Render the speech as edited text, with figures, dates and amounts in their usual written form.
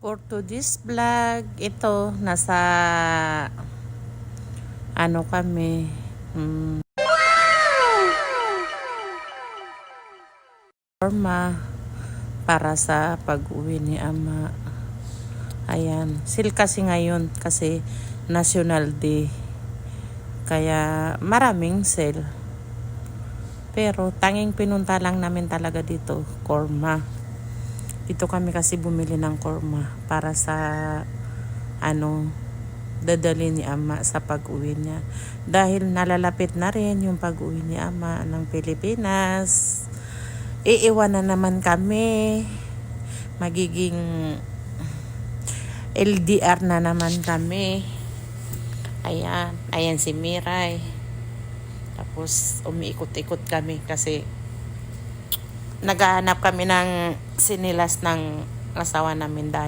For today's vlog, ito, nasa, kami, forma, para sa pag-uwi ni ama. Ayan, sale kasi ngayon, kasi National Day. Kaya, maraming sale. Pero, tanging pinunta lang namin talaga dito, korma. Dito kami kasi bumili ng korma para sa dadali ni ama sa pag-uwi niya. Dahil nalalapit na rin yung pag-uwi ni ama ng Pilipinas. Iiwan na naman kami. Magiging LDR na naman kami. Ayan si Miray. Tapos umiikot-ikot kami kasi naghahanap kami ng sinilas ng asawa namin dahil